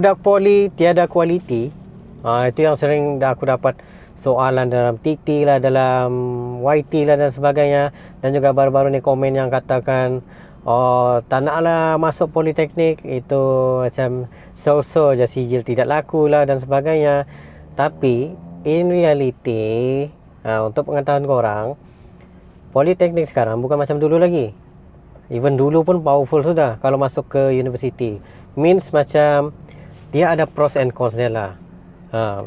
Budak poli tiada kualiti. Itu yang sering aku dapat soalan dalam TT lah, dalam YT lah dan sebagainya. Dan juga baru-baru ni komen yang katakan, oh tak naklah masuk politeknik, itu macam so-so je, sijil tidak laku lah dan sebagainya. Tapi in reality, untuk pengetahuan korang, politeknik sekarang bukan macam dulu lagi. Even dulu pun powerful sudah kalau masuk ke university. Means macam dia ada pros and cons dia lah.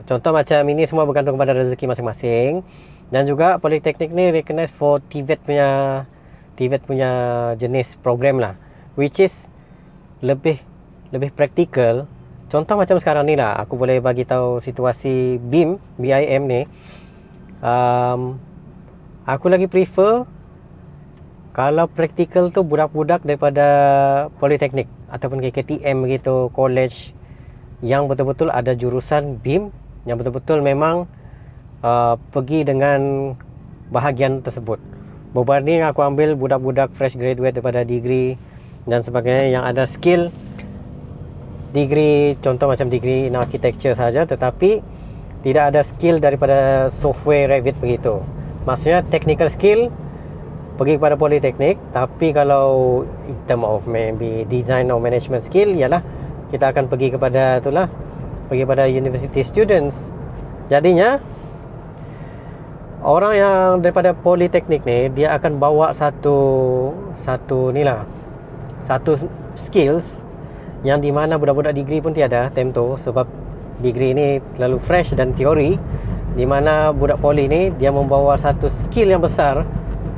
Contoh macam ini semua bergantung kepada rezeki masing-masing. Dan juga politeknik ni recognized for TVET punya jenis program lah, which is lebih praktikal. Contoh macam sekarang ni lah, aku boleh bagi tahu situasi BIM ni. Aku lagi prefer kalau praktikal tu budak-budak daripada politeknik ataupun KKTM begitu, college yang betul-betul ada jurusan BIM, yang betul-betul memang pergi dengan bahagian tersebut. Berbanding aku ambil budak-budak fresh graduate daripada degree dan sebagainya yang ada skill degree, contoh macam degree in architecture saja, tetapi tidak ada skill daripada software Revit begitu. Maksudnya technical skill pergi kepada politeknik, tapi kalau in term of maybe design or management skill, ialah kita akan pergi kepada university students. Jadinya orang yang daripada politeknik ni, dia akan bawa satu skills yang di mana budak-budak degree pun tiada time tu, sebab degree ni terlalu fresh dan teori, di mana budak poli ni dia membawa satu skill yang besar,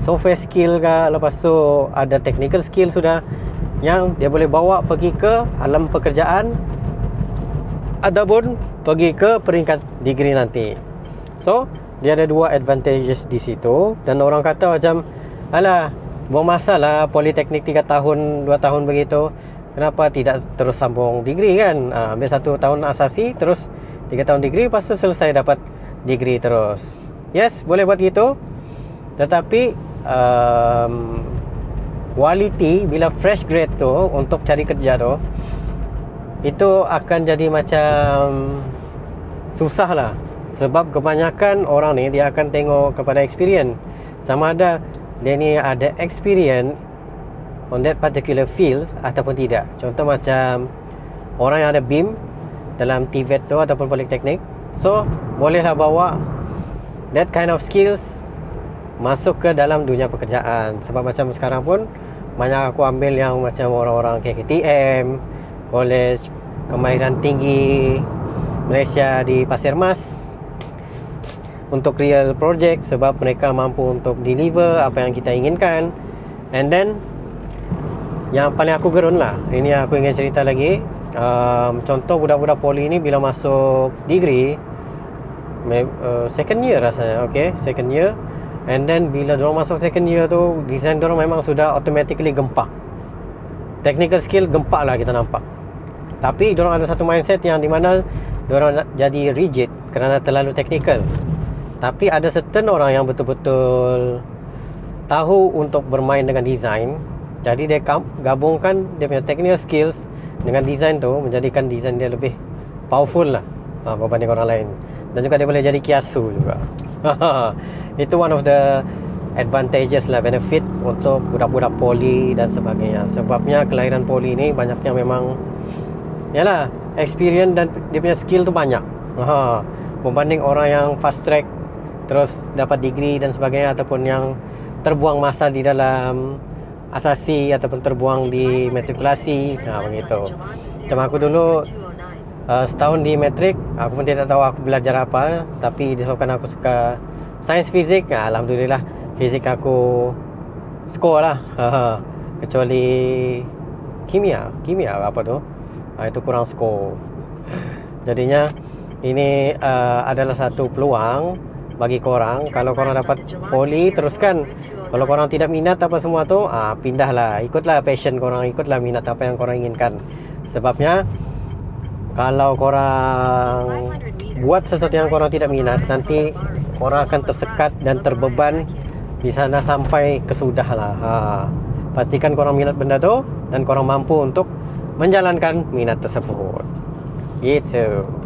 software skill ke, lepas tu ada technical skill sudah, yang dia boleh bawa pergi ke alam pekerjaan ataupun pergi ke peringkat degree nanti. So dia ada dua advantages di situ. Dan orang kata macam, alah, buang masa lah politeknik 3 tahun 2 tahun begitu, kenapa tidak terus sambung degree kan? Ambil 1 tahun asasi, terus 3 tahun degree, lepas tu selesai dapat degree terus. Yes, boleh buat gitu. Tetapi quality bila fresh grade tu untuk cari kerja tu, itu akan jadi macam susah lah. Sebab kebanyakan orang ni dia akan tengok kepada experience, sama ada dia ni ada experience on that particular field ataupun tidak. Contoh macam orang yang ada BIM dalam TVET tu ataupun politeknik, so bolehlah bawa that kind of skills masuk ke dalam dunia pekerjaan. Sebab macam sekarang pun banyak aku ambil yang macam orang-orang KKTM, college kemahiran tinggi Malaysia di Pasir Mas, untuk real project, sebab mereka mampu untuk deliver apa yang kita inginkan. And then yang paling aku gerun lah, ini aku ingin cerita lagi, contoh budak-budak poli ni bila masuk degree second year rasanya, second year. And then bila diorang masuk second year tu, design diorang memang sudah automatically gempak, technical skill gempak lah kita nampak. Tapi diorang ada satu mindset yang di mana diorang jadi rigid kerana terlalu technical. Tapi ada certain orang yang betul-betul tahu untuk bermain dengan design. Jadi dia gabungkan dia punya technical skills dengan design tu, menjadikan design dia lebih powerful lah berbanding orang lain. Dan juga dia boleh jadi kiasu juga. Itu one of the advantages lah, benefit untuk budak-budak poli dan sebagainya. Sebabnya kelahiran poli ni banyaknya memang yalah experience dan dia punya skill tu banyak. Berbanding orang yang fast track terus dapat degree dan sebagainya, ataupun yang terbuang masa di dalam asasi ataupun terbuang di matrikulasi, begitu. Macam aku dulu setahun di matrik, aku pun tidak tahu aku belajar apa, tapi disebabkan aku suka sains fizik, alhamdulillah fizik aku skor lah. Kecuali kimia apa tu, itu kurang skor. Jadinya ini adalah satu peluang bagi korang. Kalau korang dapat poli, teruskan. Kalau korang tidak minat apa semua tu, pindahlah, ikutlah passion korang, ikutlah minat apa yang korang inginkan. Sebabnya kalau korang buat sesuatu yang korang tidak minat, nanti korang akan tersekat dan terbeban di sana sampai kesudah lah. Pastikan korang minat benda tu dan korang mampu untuk menjalankan minat tersebut. Gitu.